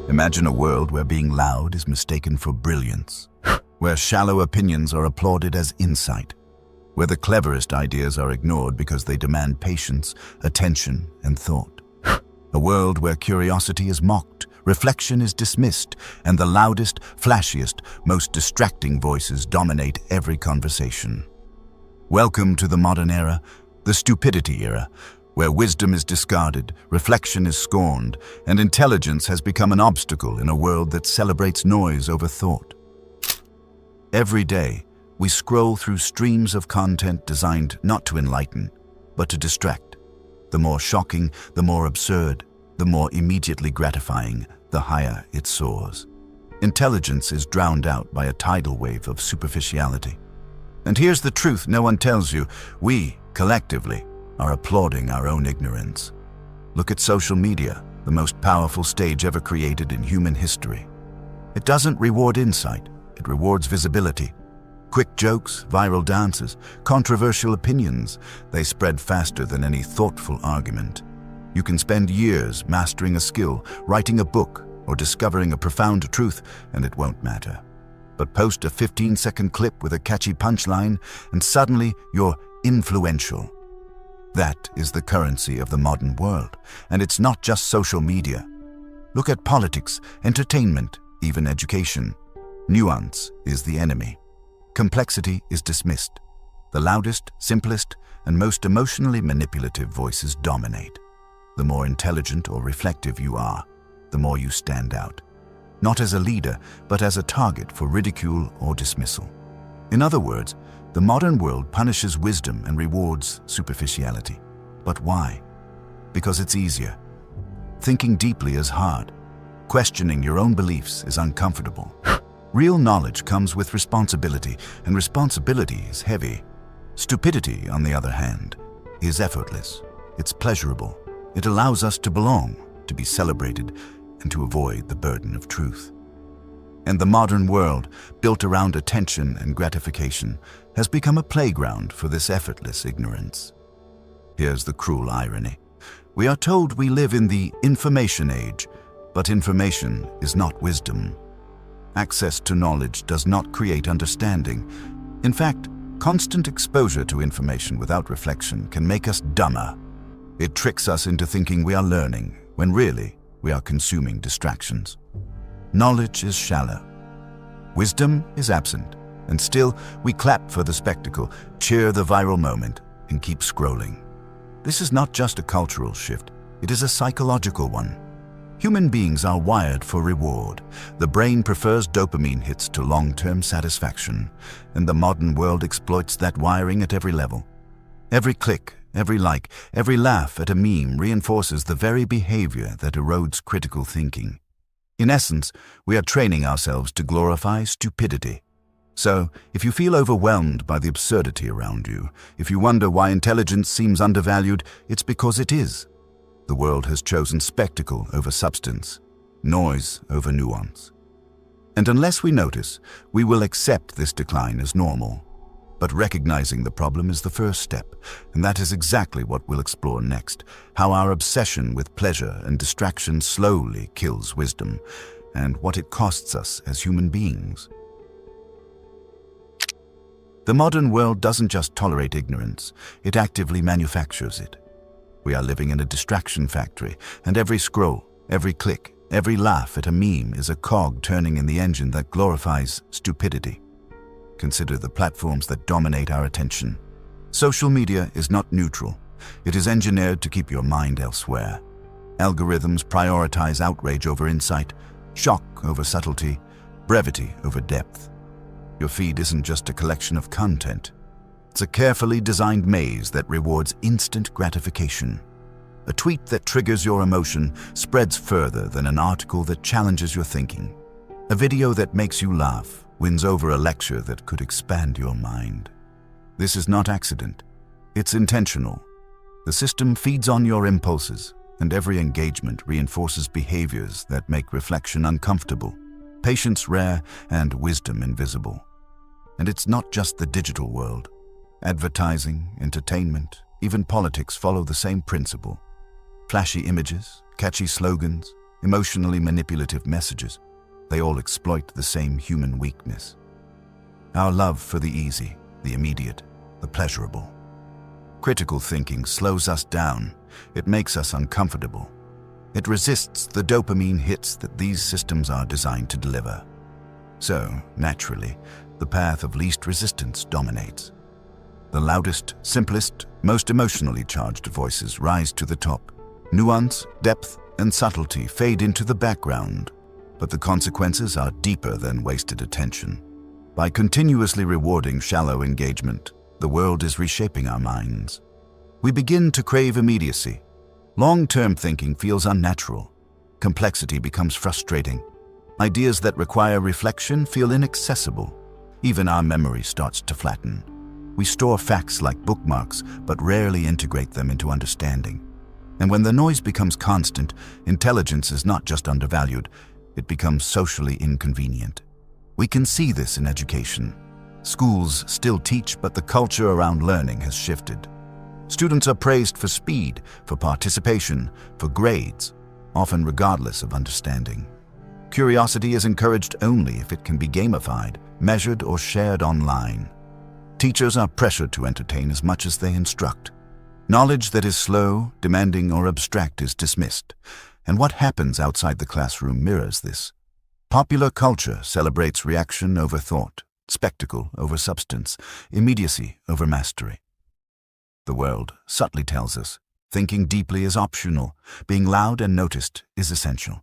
Imagine a world where being loud is mistaken for brilliance, where shallow opinions are applauded as insight, where the cleverest ideas are ignored because they demand patience, attention, and thought. A world where curiosity is mocked, reflection is dismissed, and the loudest, flashiest, most distracting voices dominate every conversation. Welcome to the modern era, the stupidity era, where wisdom is discarded, reflection is scorned, and intelligence has become an obstacle in a world that celebrates noise over thought. Every day, we scroll through streams of content designed not to enlighten, but to distract. The more shocking, the more absurd, the more immediately gratifying, the higher it soars. Intelligence is drowned out by a tidal wave of superficiality. And here's the truth no one tells you: we, collectively, are applauding our own ignorance. Look at social media, the most powerful stage ever created in human history. It doesn't reward insight, it rewards visibility. Quick jokes, viral dances, controversial opinions, they spread faster than any thoughtful argument. You can spend years mastering a skill, writing a book, or discovering a profound truth, and it won't matter. But post a 15-second clip with a catchy punchline, and suddenly you're influential. That is the currency of the modern world, and it's not just social media. Look at politics, entertainment, even education. Nuance is the enemy. Complexity is dismissed. The loudest, simplest, and most emotionally manipulative voices dominate. The more intelligent or reflective you are, the more you stand out. Not as a leader, but as a target for ridicule or dismissal. In other words, the modern world punishes wisdom and rewards superficiality. But why? Because it's easier. Thinking deeply is hard. Questioning your own beliefs is uncomfortable. Real knowledge comes with responsibility, and responsibility is heavy. Stupidity, on the other hand, is effortless. It's pleasurable. It allows us to belong, to be celebrated, and to avoid the burden of truth. And the modern world, built around attention and gratification, has become a playground for this effortless ignorance. Here's the cruel irony. We are told we live in the information age, but information is not wisdom. Access to knowledge does not create understanding. In fact, constant exposure to information without reflection can make us dumber. It tricks us into thinking we are learning, when really we are consuming distractions. Knowledge is shallow. Wisdom is absent. And still, we clap for the spectacle, cheer the viral moment, and keep scrolling. This is not just a cultural shift. It is a psychological one. Human beings are wired for reward. The brain prefers dopamine hits to long-term satisfaction, and the modern world exploits that wiring at every level. Every click, every like, every laugh at a meme reinforces the very behavior that erodes critical thinking. In essence, we are training ourselves to glorify stupidity. So, if you feel overwhelmed by the absurdity around you, if you wonder why intelligence seems undervalued, it's because it is. The world has chosen spectacle over substance, noise over nuance. And unless we notice, we will accept this decline as normal. But recognizing the problem is the first step, and that is exactly what we'll explore next: how our obsession with pleasure and distraction slowly kills wisdom, and what it costs us as human beings. The modern world doesn't just tolerate ignorance, it actively manufactures it. We are living in a distraction factory, and every scroll, every click, every laugh at a meme is a cog turning in the engine that glorifies stupidity. Consider the platforms that dominate our attention. Social media is not neutral. It is engineered to keep your mind elsewhere. Algorithms prioritize outrage over insight, shock over subtlety, brevity over depth. Your feed isn't just a collection of content. It's a carefully designed maze that rewards instant gratification. A tweet that triggers your emotion spreads further than an article that challenges your thinking. A video that makes you laugh wins over a lecture that could expand your mind. This is not accident. It's intentional. The system feeds on your impulses, and every engagement reinforces behaviors that make reflection uncomfortable, patience rare, and wisdom invisible. And it's not just the digital world. Advertising, entertainment, even politics follow the same principle. Flashy images, catchy slogans, emotionally manipulative messages. They all exploit the same human weakness: our love for the easy, the immediate, the pleasurable. Critical thinking slows us down. It makes us uncomfortable. It resists the dopamine hits that these systems are designed to deliver. So, naturally, the path of least resistance dominates. The loudest, simplest, most emotionally charged voices rise to the top. Nuance, depth, and subtlety fade into the background, but the consequences are deeper than wasted attention. By continuously rewarding shallow engagement, the world is reshaping our minds. We begin to crave immediacy. Long-term thinking feels unnatural. Complexity becomes frustrating. Ideas that require reflection feel inaccessible. Even our memory starts to flatten. We store facts like bookmarks, but rarely integrate them into understanding. And when the noise becomes constant, intelligence is not just undervalued, it becomes socially inconvenient. We can see this in education. Schools still teach, but the culture around learning has shifted. Students are praised for speed, for participation, for grades, often regardless of understanding. Curiosity is encouraged only if it can be gamified, measured, or shared online. Teachers are pressured to entertain as much as they instruct. Knowledge that is slow, demanding, or abstract is dismissed, and what happens outside the classroom mirrors this. Popular culture celebrates reaction over thought, spectacle over substance, immediacy over mastery. The world subtly tells us thinking deeply is optional, being loud and noticed is essential.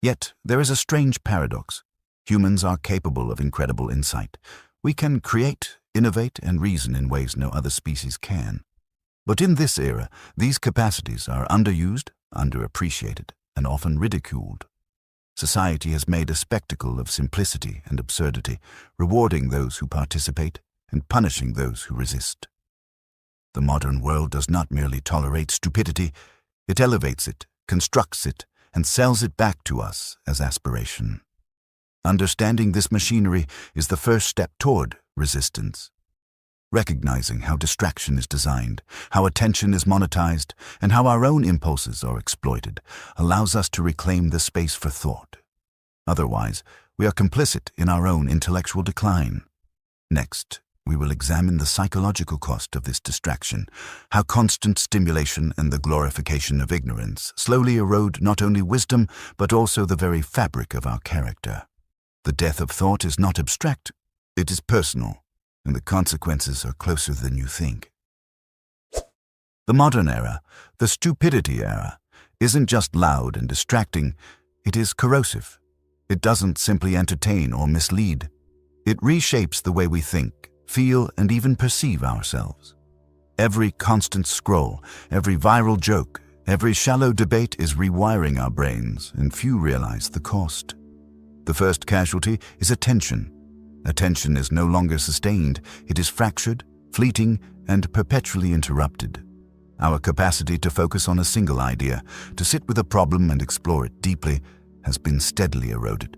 Yet there is a strange paradox. Humans are capable of incredible insight. We can create, innovate, and reason in ways no other species can. But in this era, these capacities are underused, underappreciated, and often ridiculed. Society has made a spectacle of simplicity and absurdity, rewarding those who participate and punishing those who resist. The modern world does not merely tolerate stupidity, it elevates it, constructs it, and sells it back to us as aspiration. Understanding this machinery is the first step toward resistance. Recognizing how distraction is designed, how attention is monetized, and how our own impulses are exploited allows us to reclaim the space for thought. Otherwise, we are complicit in our own intellectual decline. Next, we will examine the psychological cost of this distraction, how constant stimulation and the glorification of ignorance slowly erode not only wisdom but also the very fabric of our character. The death of thought is not abstract, it is personal, and the consequences are closer than you think. The modern era, the stupidity era, isn't just loud and distracting, it is corrosive. It doesn't simply entertain or mislead. It reshapes the way we think, feel, and even perceive ourselves. Every constant scroll, every viral joke, every shallow debate is rewiring our brains, and few realize the cost. The first casualty is attention. Attention is no longer sustained, it is fractured, fleeting, and perpetually interrupted. Our capacity to focus on a single idea, to sit with a problem and explore it deeply, has been steadily eroded.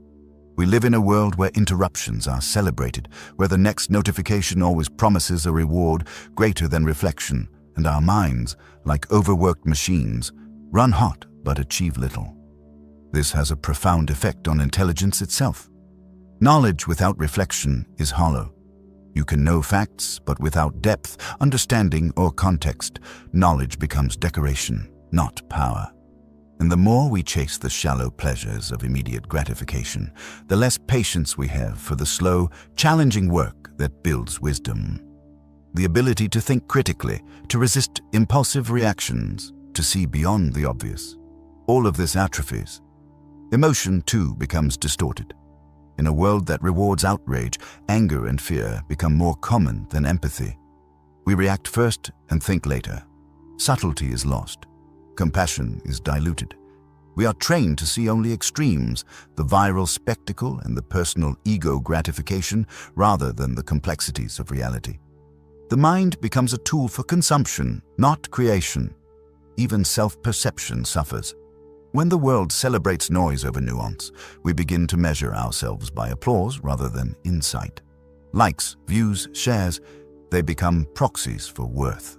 We live in a world where interruptions are celebrated, where the next notification always promises a reward greater than reflection, and our minds, like overworked machines, run hot but achieve little. This has a profound effect on intelligence itself. Knowledge without reflection is hollow. You can know facts, but without depth, understanding, or context, knowledge becomes decoration, not power. And the more we chase the shallow pleasures of immediate gratification, the less patience we have for the slow, challenging work that builds wisdom. The ability to think critically, to resist impulsive reactions, to see beyond the obvious. All of this atrophies. Emotion, too, becomes distorted. In a world that rewards outrage, anger and fear become more common than empathy. We react first and think later. Subtlety is lost. Compassion is diluted. We are trained to see only extremes, the viral spectacle and the personal ego gratification, rather than the complexities of reality. The mind becomes a tool for consumption, not creation. Even self-perception suffers. When the world celebrates noise over nuance, we begin to measure ourselves by applause rather than insight. Likes, views, shares, they become proxies for worth.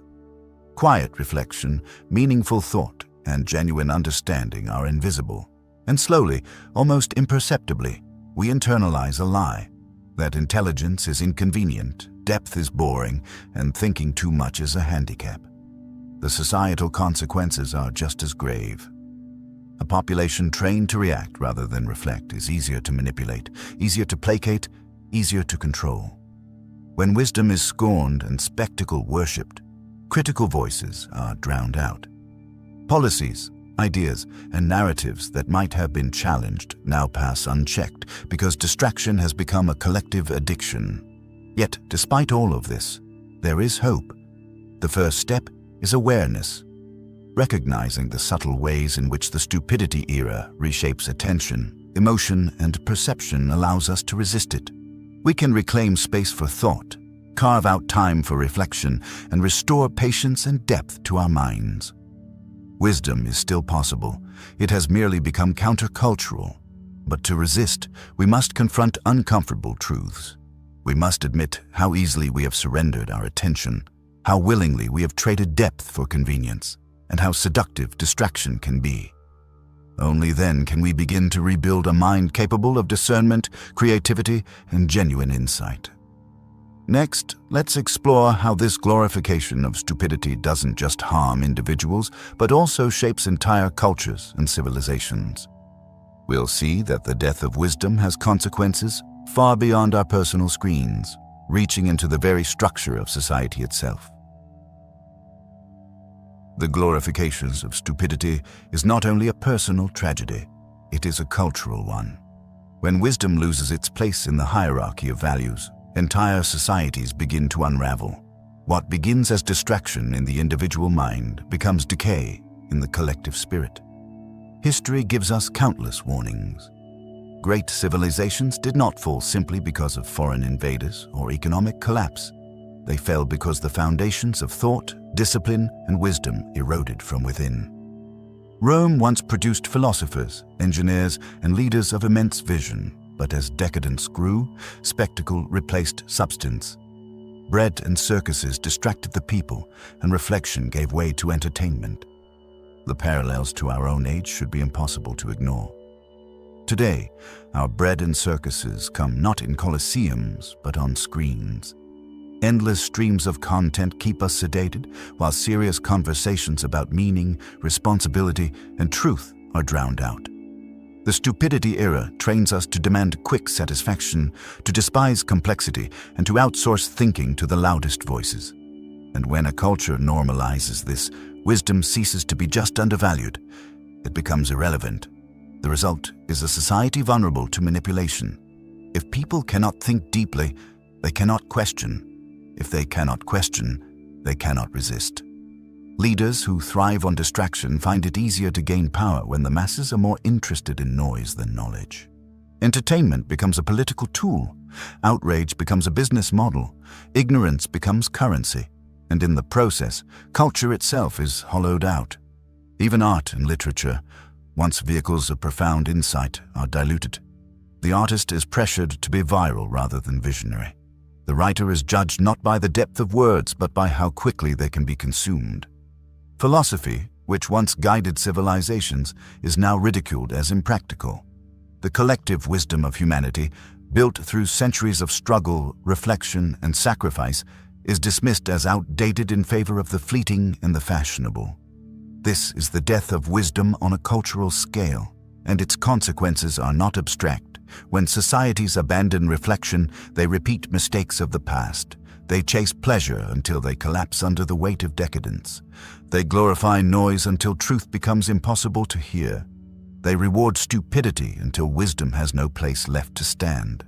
Quiet reflection, meaningful thought, and genuine understanding are invisible, And slowly, almost imperceptibly, we internalize a lie that intelligence is inconvenient, depth is boring, and thinking too much is a handicap. The societal consequences are just as grave. A population trained to react rather than reflect is easier to manipulate, easier to placate, easier to control. When wisdom is scorned and spectacle worshipped, critical voices are drowned out. Policies, ideas, and narratives that might have been challenged now pass unchecked because distraction has become a collective addiction. Yet, despite all of this, there is hope. The first step is awareness, recognizing the subtle ways in which the stupidity era reshapes attention, emotion, and perception allows us to resist it. We can reclaim space for thought, carve out time for reflection, and restore patience and depth to our minds. Wisdom is still possible. It has merely become countercultural. But to resist, we must confront uncomfortable truths. We must admit how easily we have surrendered our attention, how willingly we have traded depth for convenience, and how seductive distraction can be. Only then can we begin to rebuild a mind capable of discernment, creativity, and genuine insight. Next, let's explore how this glorification of stupidity doesn't just harm individuals, but also shapes entire cultures and civilizations. We'll see that the death of wisdom has consequences far beyond our personal screens, reaching into the very structure of society itself. The glorification of stupidity is not only a personal tragedy, it is a cultural one. When wisdom loses its place in the hierarchy of values, entire societies begin to unravel. What begins as distraction in the individual mind becomes decay in the collective spirit. History gives us countless warnings. Great civilizations did not fall simply because of foreign invaders or economic collapse. They fell because the foundations of thought, discipline, and wisdom eroded from within. Rome once produced philosophers, engineers, and leaders of immense vision. But as decadence grew, spectacle replaced substance. Bread and circuses distracted the people, and reflection gave way to entertainment. The parallels to our own age should be impossible to ignore. Today, our bread and circuses come not in colosseums, but on screens. Endless streams of content keep us sedated, while serious conversations about meaning, responsibility, and truth are drowned out. The stupidity era trains us to demand quick satisfaction, to despise complexity, and to outsource thinking to the loudest voices. And when a culture normalizes this, wisdom ceases to be just undervalued. It becomes irrelevant. The result is a society vulnerable to manipulation. If people cannot think deeply, they cannot question. If they cannot question, they cannot resist. Leaders who thrive on distraction find it easier to gain power when the masses are more interested in noise than knowledge. Entertainment becomes a political tool. Outrage becomes a business model. Ignorance becomes currency. And in the process, culture itself is hollowed out. Even art and literature, once vehicles of profound insight, are diluted. The artist is pressured to be viral rather than visionary. The writer is judged not by the depth of words, but by how quickly they can be consumed. Philosophy, which once guided civilizations, is now ridiculed as impractical. The collective wisdom of humanity, built through centuries of struggle, reflection, and sacrifice, is dismissed as outdated in favor of the fleeting and the fashionable. This is the death of wisdom on a cultural scale, and its consequences are not abstract. When societies abandon reflection, they repeat mistakes of the past. They chase pleasure until they collapse under the weight of decadence. They glorify noise until truth becomes impossible to hear. They reward stupidity until wisdom has no place left to stand.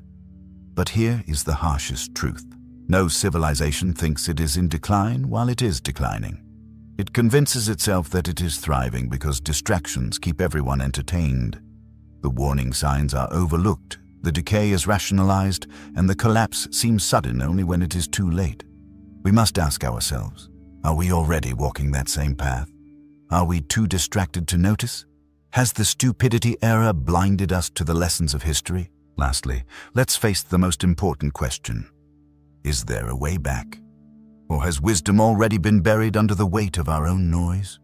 But here is the harshest truth. No civilization thinks it is in decline while it is declining. It convinces itself that it is thriving because distractions keep everyone entertained. The warning signs are overlooked. The decay is rationalized, and the collapse seems sudden only when it is too late. We must ask ourselves, are we already walking that same path? Are we too distracted to notice? Has the stupidity era blinded us to the lessons of history? Lastly, let's face the most important question. Is there a way back? Or has wisdom already been buried under the weight of our own noise?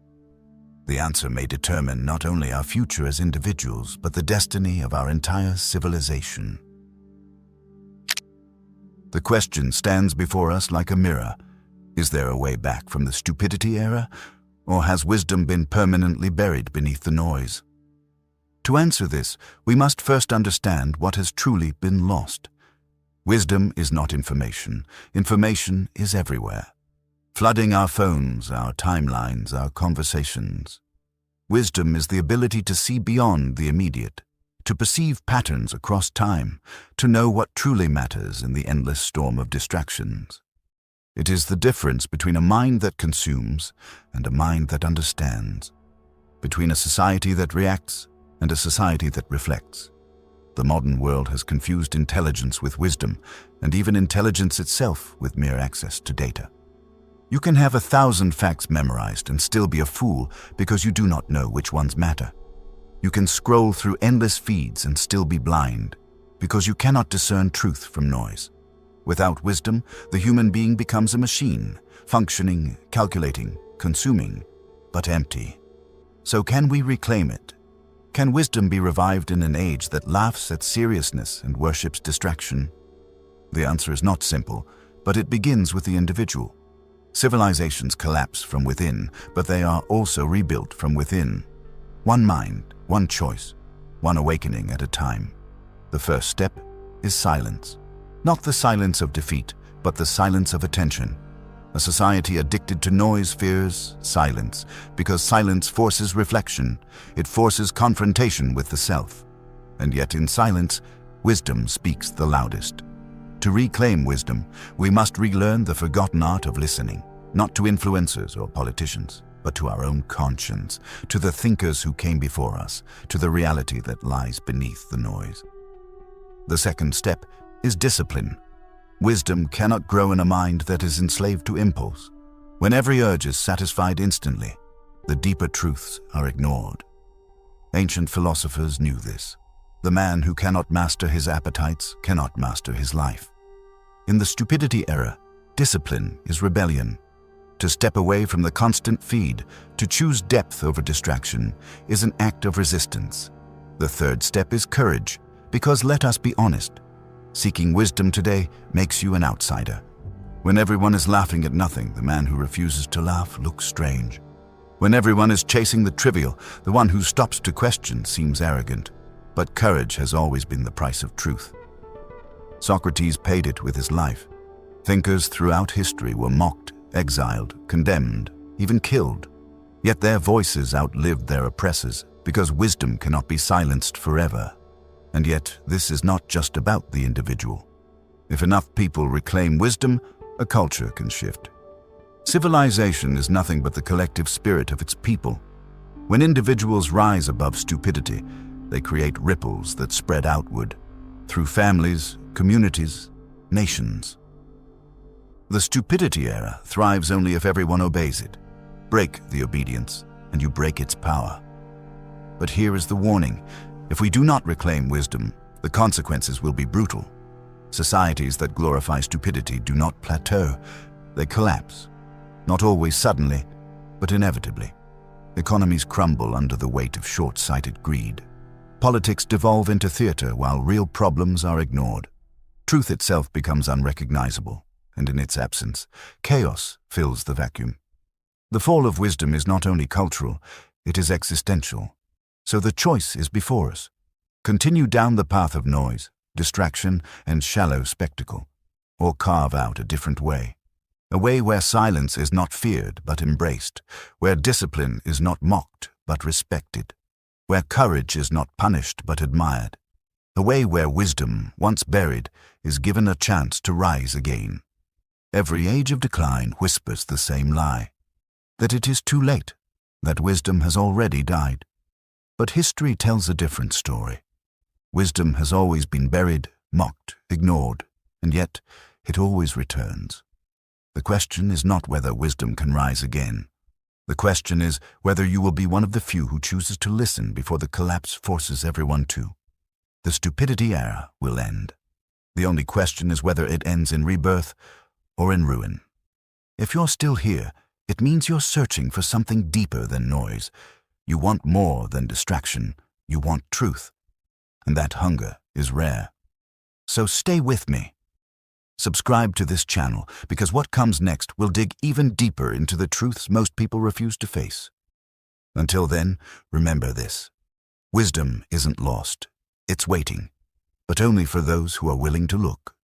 The answer may determine not only our future as individuals, but the destiny of our entire civilization. The question stands before us like a mirror. Is there a way back from the stupidity era, or has wisdom been permanently buried beneath the noise? To answer this, we must first understand what has truly been lost. Wisdom is not information. Information is everywhere, flooding our phones, our timelines, our conversations. Wisdom is the ability to see beyond the immediate, to perceive patterns across time, to know what truly matters in the endless storm of distractions. It is the difference between a mind that consumes and a mind that understands, between a society that reacts and a society that reflects. The modern world has confused intelligence with wisdom, and even intelligence itself with mere access to data. You can have 1,000 facts memorized and still be a fool because you do not know which ones matter. You can scroll through endless feeds and still be blind because you cannot discern truth from noise. Without wisdom, the human being becomes a machine, functioning, calculating, consuming, but empty. So can we reclaim it? Can wisdom be revived in an age that laughs at seriousness and worships distraction? The answer is not simple, but it begins with the individual. Civilizations collapse from within, but they are also rebuilt from within. One mind, one choice, one awakening at a time. The first step is silence. Not the silence of defeat, but the silence of attention. A society addicted to noise fears silence, because silence forces reflection. It forces confrontation with the self. And yet in silence, wisdom speaks the loudest. To reclaim wisdom, we must relearn the forgotten art of listening, not to influencers or politicians, but to our own conscience, to the thinkers who came before us, to the reality that lies beneath the noise. The second step is discipline. Wisdom cannot grow in a mind that is enslaved to impulse. When every urge is satisfied instantly, the deeper truths are ignored. Ancient philosophers knew this. The man who cannot master his appetites cannot master his life. In the stupidity era, discipline is rebellion. To step away from the constant feed, to choose depth over distraction, is an act of resistance. The third step is courage, because let us be honest, seeking wisdom today makes you an outsider. When everyone is laughing at nothing, the man who refuses to laugh looks strange. When everyone is chasing the trivial, the one who stops to question seems arrogant. But courage has always been the price of truth. Socrates paid it with his life. Thinkers throughout history were mocked, exiled, condemned, even killed. Yet their voices outlived their oppressors, because wisdom cannot be silenced forever. And yet, this is not just about the individual. If enough people reclaim wisdom, a culture can shift. Civilization is nothing but the collective spirit of its people. When individuals rise above stupidity, they create ripples that spread outward, through families, communities, nations. The stupidity era thrives only if everyone obeys it. Break the obedience, and you break its power. But here is the warning. If we do not reclaim wisdom, the consequences will be brutal. Societies that glorify stupidity do not plateau, they collapse. Not always suddenly, but inevitably. Economies crumble under the weight of short-sighted greed. Politics devolve into theater while real problems are ignored. Truth itself becomes unrecognizable, and in its absence, chaos fills the vacuum. The fall of wisdom is not only cultural, it is existential. So the choice is before us. Continue down the path of noise, distraction, and shallow spectacle, or carve out a different way. A way where silence is not feared but embraced, where discipline is not mocked but respected, where courage is not punished but admired. A way where wisdom, once buried, is given a chance to rise again. Every age of decline whispers the same lie, that it is too late, that wisdom has already died. But history tells a different story. Wisdom has always been buried, mocked, ignored, and yet it always returns. The question is not whether wisdom can rise again. The question is whether you will be one of the few who chooses to listen before the collapse forces everyone to. The stupidity era will end. The only question is whether it ends in rebirth or in ruin. If you're still here, it means you're searching for something deeper than noise, You want more than distraction. You want truth. And that hunger is rare. So stay with me. Subscribe to this channel, because what comes next will dig even deeper into the truths most people refuse to face. Until then, remember this. Wisdom isn't lost. It's waiting, but only for those who are willing to look.